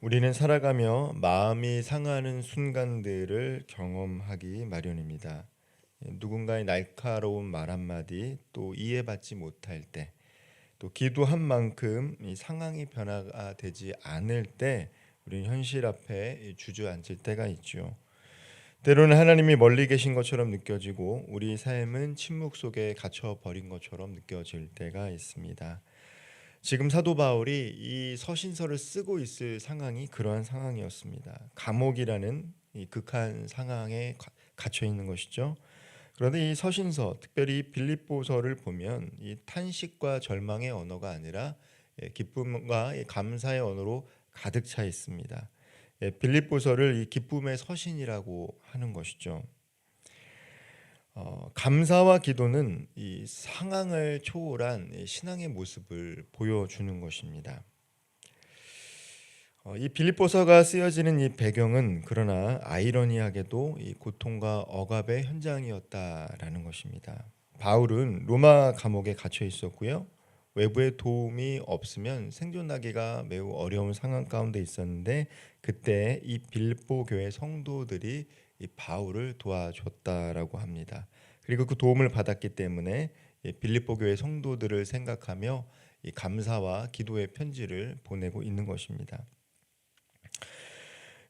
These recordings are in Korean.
우리는 살아가며 마음이 상하는 순간들을 경험하기 마련입니다. 누군가의 날카로운 말 한마디, 또 이해받지 못할 때, 또 기도한 만큼 이 상황이 변화가 되지 않을 때 우리는 현실 앞에 주저앉을 때가 있죠. 때로는 하나님이 멀리 계신 것처럼 느껴지고 우리 삶은 침묵 속에 갇혀 버린 것처럼 느껴질 때가 있습니다. 지금 사도 바울이 이 서신서를 쓰고 있을 상황이 그러한 상황이었습니다. 감옥이라는 이 극한 상황에 갇혀 있는 것이죠. 그런데 이 서신서, 특별히 빌립보서를 보면 이 탄식과 절망의 언어가 아니라 기쁨과 감사의 언어로 가득 차 있습니다. 빌립보서를 이 기쁨의 서신이라고 하는 것이죠. 감사와 기도는 이 상황을 초월한 신앙의 모습을 보여주는 것입니다. 이 빌립보서가 쓰여지는 이 배경은 그러나 아이러니하게도 이 고통과 억압의 현장이었다라는 것입니다. 바울은 로마 감옥에 갇혀 있었고요. 외부의 도움이 없으면 생존하기가 매우 어려운 상황 가운데 있었는데 그때 이 빌립보 교회 성도들이 이 바울을 도와줬다라고 합니다. 그리고 그 도움을 받았기 때문에 이 빌립보 교회 성도들을 생각하며 이 감사와 기도의 편지를 보내고 있는 것입니다.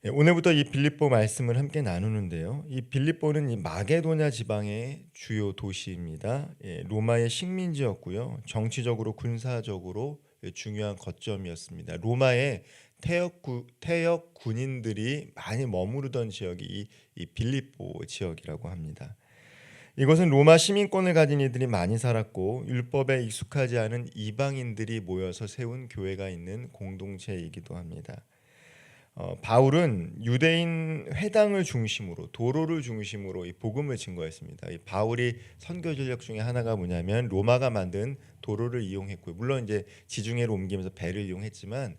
오늘부터 이 빌립보 말씀을 함께 나누는데요. 이 빌립보는 이 마게도냐 지방의 주요 도시입니다. 로마의 식민지였고요. 정치적으로 군사적으로 중요한 거점이었습니다. 로마의 퇴역 군인들이 많이 머무르던 지역이 이 빌립보 지역이라고 합니다. 이곳은 로마 시민권을 가진 이들이 많이 살았고 율법에 익숙하지 않은 이방인들이 모여서 세운 교회가 있는 공동체이기도 합니다. 바울은 유대인 회당을 중심으로 도로를 중심으로 이 복음을 증거했습니다. 이 바울이 선교 전략 중에 하나가 뭐냐면 로마가 만든 도로를 이용했고요. 물론 이제 지중해로 옮기면서 배를 이용했지만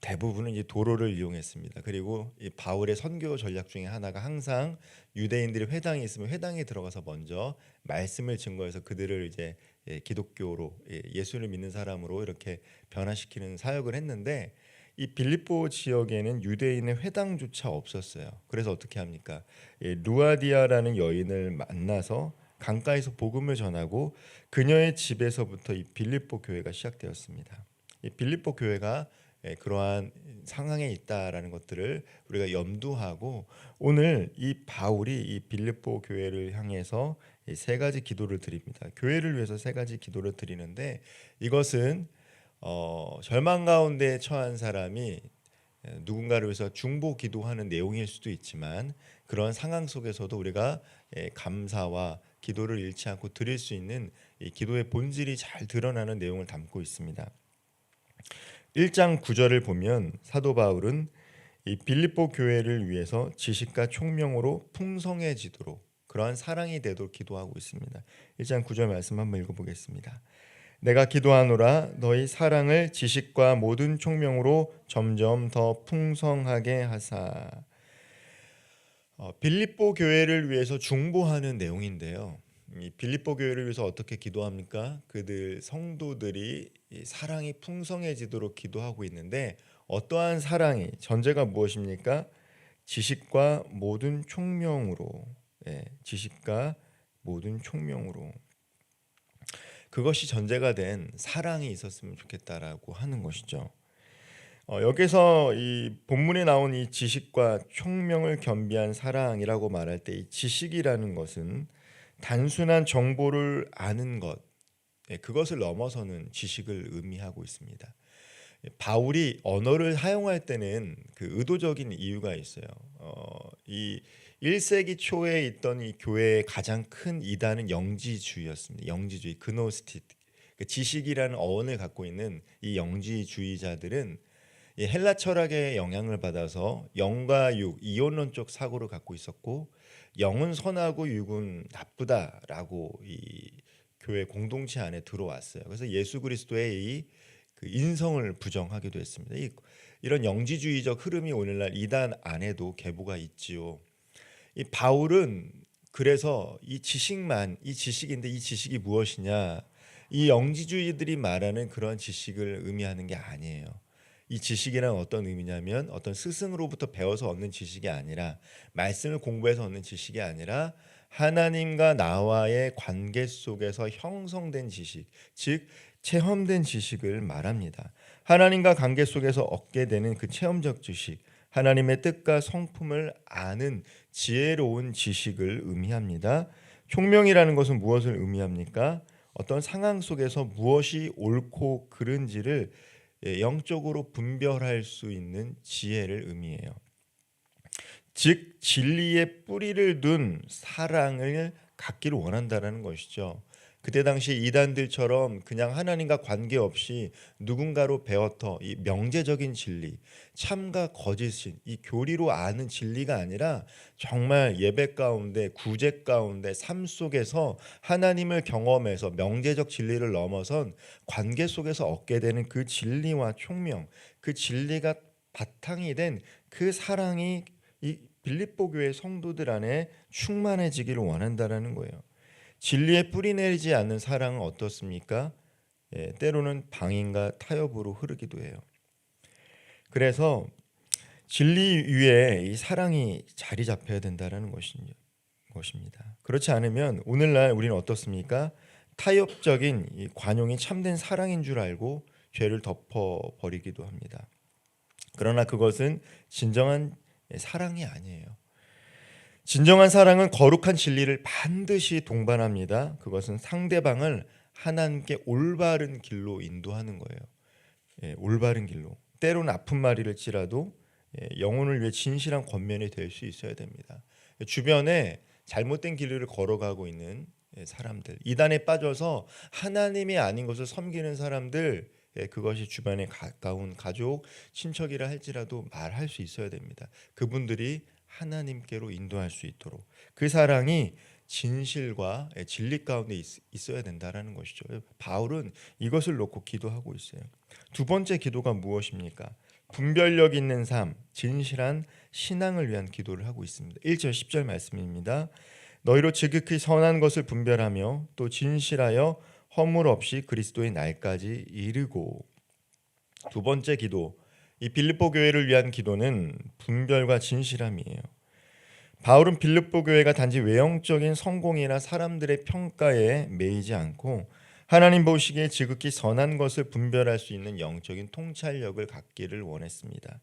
대부분은 이제 도로를 이용했습니다. 그리고 이 바울의 선교 전략 중에 하나가 항상 유대인들이 회당에 있으면 회당에 들어가서 먼저 말씀을 증거해서 그들을 이제 기독교로 예수를 믿는 사람으로 이렇게 변화시키는 사역을 했는데 이 빌립보 지역에는 유대인의 회당조차 없었어요. 그래서 어떻게 합니까? 루아디아라는 여인을 만나서 강가에서 복음을 전하고 그녀의 집에서부터 이 빌립보 교회가 시작되었습니다. 이 빌립보 교회가 그러한 상황에 있다라는 것들을 우리가 염두하고 오늘 이 바울이 이 빌립보 교회를 향해서 세 가지 기도를 드립니다. 교회를 위해서 세 가지 기도를 드리는데 이것은 절망 가운데 처한 사람이 누군가를 위해서 중보 기도하는 내용일 수도 있지만 그런 상황 속에서도 우리가 감사와 기도를 잃지 않고 드릴 수 있는 이 기도의 본질이 잘 드러나는 내용을 담고 있습니다. 1장 9절을 보면 사도 바울은 이 빌립보 교회를 위해서 지식과 총명으로 풍성해지도록 그러한 사랑이 되도록 기도하고 있습니다. 1장 9절 말씀 한번 읽어보겠습니다. 내가 기도하노라 너희 사랑을 지식과 모든 총명으로 점점 더 풍성하게 하사. 빌립보 교회를 위해서 중보하는 내용인데요. 이 빌립보 교회를 위해서 어떻게 기도합니까? 그들 성도들이 이 사랑이 풍성해지도록 기도하고 있는데 어떠한 사랑이 전제가 무엇입니까? 지식과 모든 총명으로, 지식과 모든 총명으로. 그것이 전제가 된 사랑이 있었으면 좋겠다라고 하는 것이죠. 여기서 이 본문에 나온 이 지식과 총명을 겸비한 사랑이라고 말할 때 이 지식이라는 것은 단순한 정보를 아는 것, 그것을 넘어서는 지식을 의미하고 있습니다. 바울이 언어를 사용할 때는 그 의도적인 이유가 있어요. 이 1세기 초에 있던 이 교회의 가장 큰 이단은 영지주의였습니다. 영지주의, 그노스틱. 그 지식이라는 어원을 갖고 있는 이 영지주의자들은 이 헬라 철학의 영향을 받아서 영과 육, 이원론적 사고를 갖고 있었고 영은 선하고 육은 나쁘다라고 이 교회 공동체 안에 들어왔어요. 그래서 예수 그리스도의 그 인성을 부정하기도 했습니다. 이런 영지주의적 흐름이 오늘날 이단 안에도 계보가 있지요. 이 바울은 그래서 이 지식인데 이 지식이 무엇이냐? 이 영지주의들이 말하는 그런 지식을 의미하는 게 아니에요. 이 지식이란 어떤 의미냐면 어떤 스승으로부터 배워서 얻는 지식이 아니라 말씀을 공부해서 얻는 지식이 아니라 하나님과 나와의 관계 속에서 형성된 지식, 즉 체험된 지식을 말합니다. 하나님과 관계 속에서 얻게 되는 그 체험적 지식, 하나님의 뜻과 성품을 아는 지혜로운 지식을 의미합니다. 총명이라는 것은 무엇을 의미합니까? 어떤 상황 속에서 무엇이 옳고 그른지를 영적으로 분별할 수 있는 지혜를 의미해요. 즉 진리의 뿌리를 둔 사랑을 갖기를 원한다라는 것이죠. 그때 당시 이단들처럼 그냥 하나님과 관계없이 누군가로 배워터 이 명제적인 진리, 참과 거짓인 이 교리로 아는 진리가 아니라 정말 예배 가운데 구제 가운데 삶 속에서 하나님을 경험해서 명제적 진리를 넘어선 관계 속에서 얻게 되는 그 진리와 총명, 그 진리가 바탕이 된 그 사랑이 이 빌립보 교회 성도들 안에 충만해지기를 원한다라는 거예요. 진리에 뿌리 내리지 않는 사랑은 어떻습니까? 때로는 방임과 타협으로 흐르기도 해요. 그래서 진리 위에 이 사랑이 자리 잡혀야 된다라는 것입니다. 그렇지 않으면 오늘날 우리는 어떻습니까? 타협적인 이 관용이 참된 사랑인 줄 알고 죄를 덮어버리기도 합니다. 그러나 그것은 진정한 사랑이 아니에요. 진정한 사랑은 거룩한 진리를 반드시 동반합니다. 그것은 상대방을 하나님께 올바른 길로 인도하는 거예요. 올바른 길로. 때로는 아픈 말일지라도 영혼을 위해 진실한 권면이 될 수 있어야 됩니다. 주변에 잘못된 길을 걸어가고 있는 사람들, 이단에 빠져서 하나님이 아닌 것을 섬기는 사람들, 그것이 주변에 가까운 가족, 친척이라 할지라도 말할 수 있어야 됩니다. 그분들이 하나님께로 인도할 수 있도록 그 사랑이 진실과 진리 가운데 있어야 된다라는 것이죠. 바울은 이것을 놓고 기도하고 있어요. 두 번째 기도가 무엇입니까? 분별력 있는 삶, 진실한 신앙을 위한 기도를 하고 있습니다. 1절 10절 말씀입니다. 너희로 지극히 선한 것을 분별하며 또 진실하여 허물 없이 그리스도의 날까지 이르고. 두 번째 기도, 이 빌립보 교회를 위한 기도는 분별과 진실함이에요. 바울은 빌립보 교회가 단지 외형적인 성공이나 사람들의 평가에 매이지 않고 하나님 보시기에 지극히 선한 것을 분별할 수 있는 영적인 통찰력을 갖기를 원했습니다.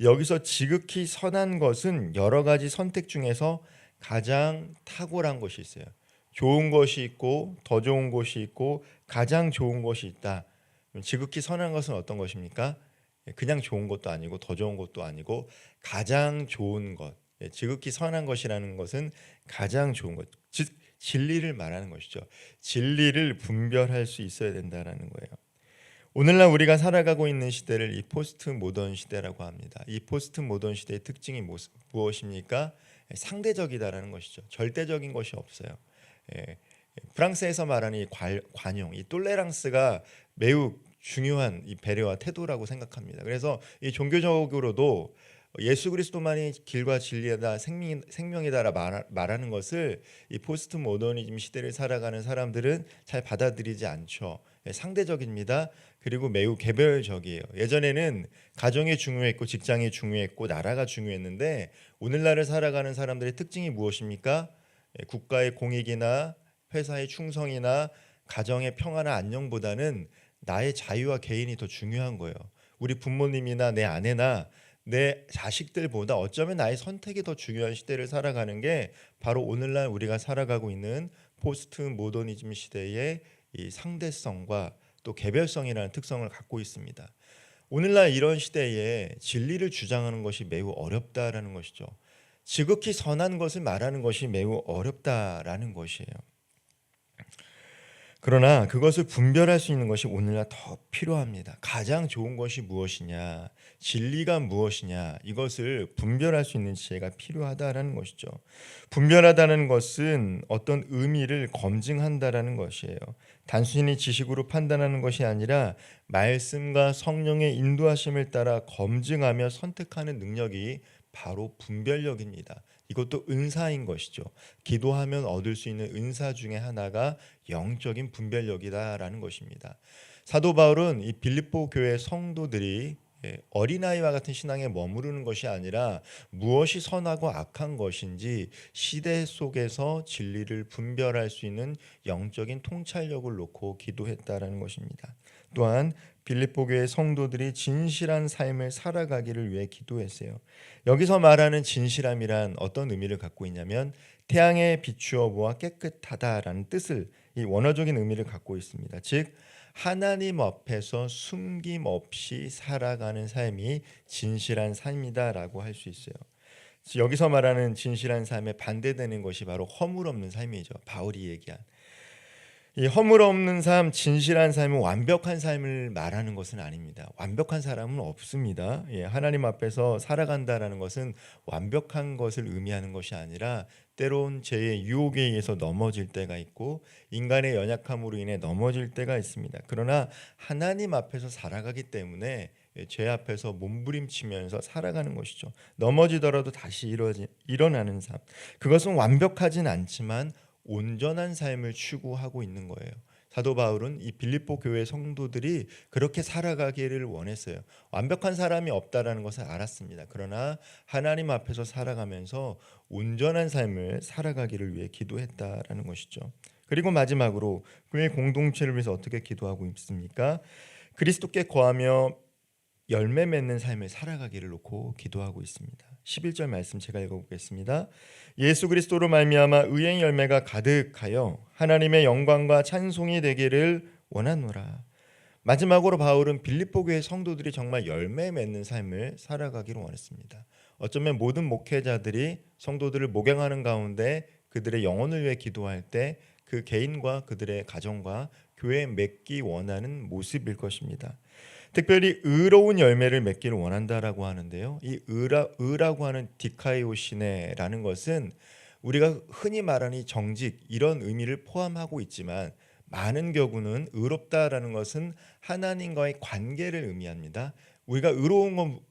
여기서 지극히 선한 것은 여러 가지 선택 중에서 가장 탁월한 것이 있어요. 좋은 것이 있고 더 좋은 것이 있고 가장 좋은 것이 있다. 지극히 선한 것은 어떤 것입니까? 그냥 좋은 것도 아니고 더 좋은 것도 아니고 가장 좋은 것. 지극히 선한 것이라는 것은 가장 좋은 것, 즉 진리를 말하는 것이죠. 진리를 분별할 수 있어야 된다라는 거예요. 오늘날 우리가 살아가고 있는 시대를 이 포스트 모던 시대라고 합니다. 이 포스트 모던 시대의 특징이 무엇입니까? 상대적이다라는 것이죠. 절대적인 것이 없어요. 프랑스에서 말하는 이 관용, 이 톨레랑스가 매우 중요한 이 배려와 태도라고 생각합니다. 그래서 이 종교적으로도 예수 그리스도만이 길과 진리이다 생명이다라 말하는 것을 이 포스트 모더니즘 시대를 살아가는 사람들은 잘 받아들이지 않죠. 상대적입니다. 그리고 매우 개별적이에요. 예전에는 가정이 중요했고 직장이 중요했고 나라가 중요했는데 오늘날을 살아가는 사람들의 특징이 무엇입니까? 국가의 공익이나 회사의 충성이나 가정의 평화나 안녕보다는 나의 자유와 개인이 더 중요한 거예요. 우리 부모님이나 내 아내나 내 자식들보다 어쩌면 나의 선택이 더 중요한 시대를 살아가는 게 바로 오늘날 우리가 살아가고 있는 포스트 모더니즘 시대의 이 상대성과 또 개별성이라는 특성을 갖고 있습니다. 오늘날 이런 시대에 진리를 주장하는 것이 매우 어렵다라는 것이죠. 지극히 선한 것을 말하는 것이 매우 어렵다라는 것이에요. 그러나 그것을 분별할 수 있는 것이 오늘날 더 필요합니다. 가장 좋은 것이 무엇이냐, 진리가 무엇이냐, 이것을 분별할 수 있는 지혜가 필요하다라는 것이죠. 분별하다는 것은 어떤 의미를 검증한다라는 것이에요. 단순히 지식으로 판단하는 것이 아니라 말씀과 성령의 인도하심을 따라 검증하며 선택하는 능력이 바로 분별력입니다. 이것도 은사인 것이죠. 기도하면 얻을 수 있는 은사 중에 하나가 영적인 분별력이다라는 것입니다. 사도 바울은 이 빌립보 교회 성도들이 어린아이와 같은 신앙에 머무르는 것이 아니라 무엇이 선하고 악한 것인지 시대 속에서 진리를 분별할 수 있는 영적인 통찰력을 놓고 기도했다라는 것입니다. 또한 빌립보 교회 성도들이 진실한 삶을 살아가기를 위해 기도했어요. 여기서 말하는 진실함이란 어떤 의미를 갖고 있냐면 태양에 비추어 보아 깨끗하다라는 뜻을, 이 원어적인 의미를 갖고 있습니다. 즉 하나님 앞에서 숨김없이 살아가는 삶이 진실한 삶이다라고 할 수 있어요. 여기서 말하는 진실한 삶에 반대되는 것이 바로 허물 없는 삶이죠. 바울이 얘기한 이 허물 없는 삶, 진실한 삶은 완벽한 삶을 말하는 것은 아닙니다. 완벽한 사람은 없습니다. 하나님 앞에서 살아간다라는 것은 완벽한 것을 의미하는 것이 아니라 때론 죄의 유혹에 의해서 넘어질 때가 있고 인간의 연약함으로 인해 넘어질 때가 있습니다. 그러나 하나님 앞에서 살아가기 때문에 죄 앞에서 몸부림치면서 살아가는 것이죠. 넘어지더라도 다시 일어나는 삶. 그것은 완벽하진 않지만 온전한 삶을 추구하고 있는 거예요. 사도 바울은 이 빌립보 교회 성도들이 그렇게 살아가기를 원했어요. 완벽한 사람이 없다라는 것을 알았습니다. 그러나 하나님 앞에서 살아가면서 온전한 삶을 살아가기를 위해 기도했다라는 것이죠. 그리고 마지막으로 교회 공동체를 위해서 어떻게 기도하고 있습니까? 그리스도께 거하며 열매 맺는 삶을 살아가기를 놓고 기도하고 있습니다. 11절 말씀 제가 읽어보겠습니다. 예수 그리스도로 말미암아 의의 열매가 가득하여 하나님의 영광과 찬송이 되기를 원하노라. 마지막으로 바울은 빌립보 교회 성도들이 정말 열매 맺는 삶을 살아가기를 원했습니다. 어쩌면 모든 목회자들이 성도들을 목양하는 가운데 그들의 영혼을 위해 기도할 때 그 개인과 그들의 가정과 교회에 맺기 원하는 모습일 것입니다. 특별히 의로운 열매를 맺기를 원한다라고 하는데요. 이 의라고 하는 디카이오시네라는 것은 우리가 흔히 말하는 정직 이런 의미를 포함하고 있지만 많은 경우는 의롭다라는 것은 하나님과의 관계를 의미합니다. 우리가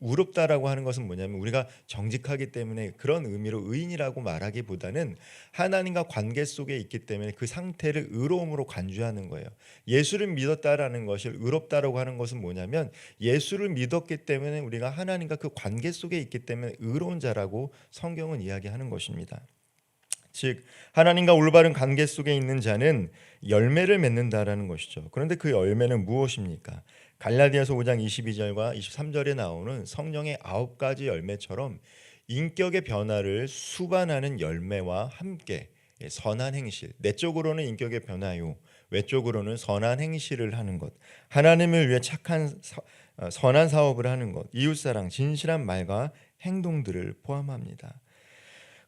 의롭다라고 하는 것은 뭐냐면 우리가 정직하기 때문에 그런 의미로 의인이라고 말하기보다는 하나님과 관계 속에 있기 때문에 그 상태를 의로움으로 간주하는 거예요. 예수를 믿었다라는 것을 의롭다라고 하는 것은 뭐냐면 예수를 믿었기 때문에 우리가 하나님과 그 관계 속에 있기 때문에 의로운 자라고 성경은 이야기하는 것입니다. 즉 하나님과 올바른 관계 속에 있는 자는 열매를 맺는다라는 것이죠. 그런데 그 열매는 무엇입니까? 갈라디아서 5장 22절과 23절에 나오는 성령의 9가지 열매처럼 인격의 변화를 수반하는 열매와 함께 선한 행실, 내적으로는 인격의 변화요, 외적으로는 선한 행실을 하는 것, 하나님을 위해 선한 사업을 하는 것, 이웃사랑, 진실한 말과 행동들을 포함합니다.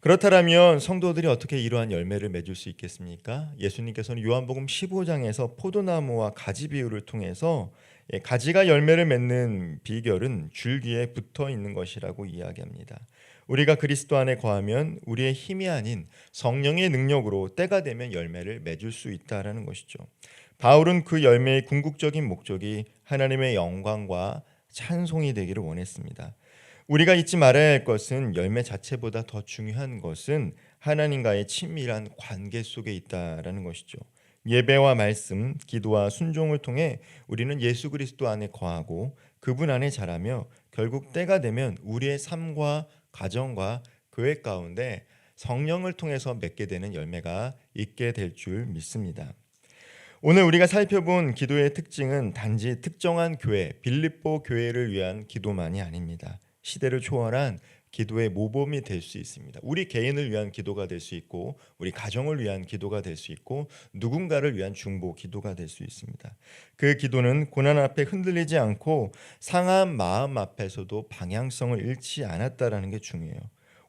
그렇다면 성도들이 어떻게 이러한 열매를 맺을 수 있겠습니까? 예수님께서는 요한복음 15장에서 포도나무와 가지 비유를 통해서 가지가 열매를 맺는 비결은 줄기에 붙어 있는 것이라고 이야기합니다. 우리가 그리스도 안에 거하면 우리의 힘이 아닌 성령의 능력으로 때가 되면 열매를 맺을 수 있다라는 것이죠. 바울은 그 열매의 궁극적인 목적이 하나님의 영광과 찬송이 되기를 원했습니다. 우리가 잊지 말아야 할 것은 열매 자체보다 더 중요한 것은 하나님과의 친밀한 관계 속에 있다라는 것이죠. 예배와 말씀, 기도와 순종을 통해 우리는 예수 그리스도 안에 거하고 그분 안에 자라며 결국 때가 되면 우리의 삶과 가정과 교회 가운데 성령을 통해서 맺게 되는 열매가 있게 될 줄 믿습니다. 오늘 우리가 살펴본 기도의 특징은 단지 특정한 교회, 빌립보 교회를 위한 기도만이 아닙니다. 시대를 초월한 기도의 모범이 될 수 있습니다. 우리 개인을 위한 기도가 될 수 있고 우리 가정을 위한 기도가 될 수 있고 누군가를 위한 중보 기도가 될 수 있습니다. 그 기도는 고난 앞에 흔들리지 않고 상한 마음 앞에서도 방향성을 잃지 않았다라는 게 중요해요.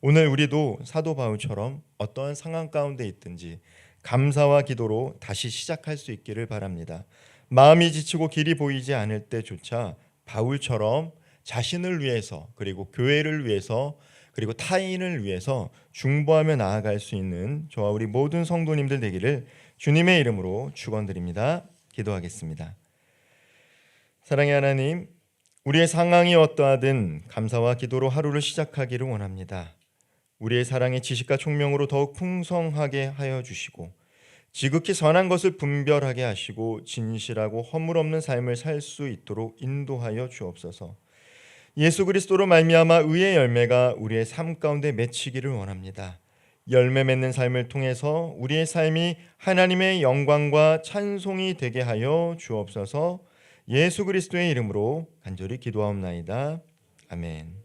오늘 우리도 사도 바울처럼 어떠한 상황 가운데 있든지 감사와 기도로 다시 시작할 수 있기를 바랍니다. 마음이 지치고 길이 보이지 않을 때조차 바울처럼 자신을 위해서 그리고 교회를 위해서 그리고 타인을 위해서 중보하며 나아갈 수 있는 저와 우리 모든 성도님들 되기를 주님의 이름으로 축원드립니다. 기도하겠습니다. 사랑의 하나님, 우리의 상황이 어떠하든 감사와 기도로 하루를 시작하기를 원합니다. 우리의 사랑의 지식과 총명으로 더욱 풍성하게 하여 주시고 지극히 선한 것을 분별하게 하시고 진실하고 허물 없는 삶을 살 수 있도록 인도하여 주옵소서. 예수 그리스도로 말미암아 의의 열매가 우리의 삶 가운데 맺히기를 원합니다. 열매 맺는 삶을 통해서 우리의 삶이 하나님의 영광과 찬송이 되게 하여 주옵소서. 예수 그리스도의 이름으로 간절히 기도하옵나이다. 아멘.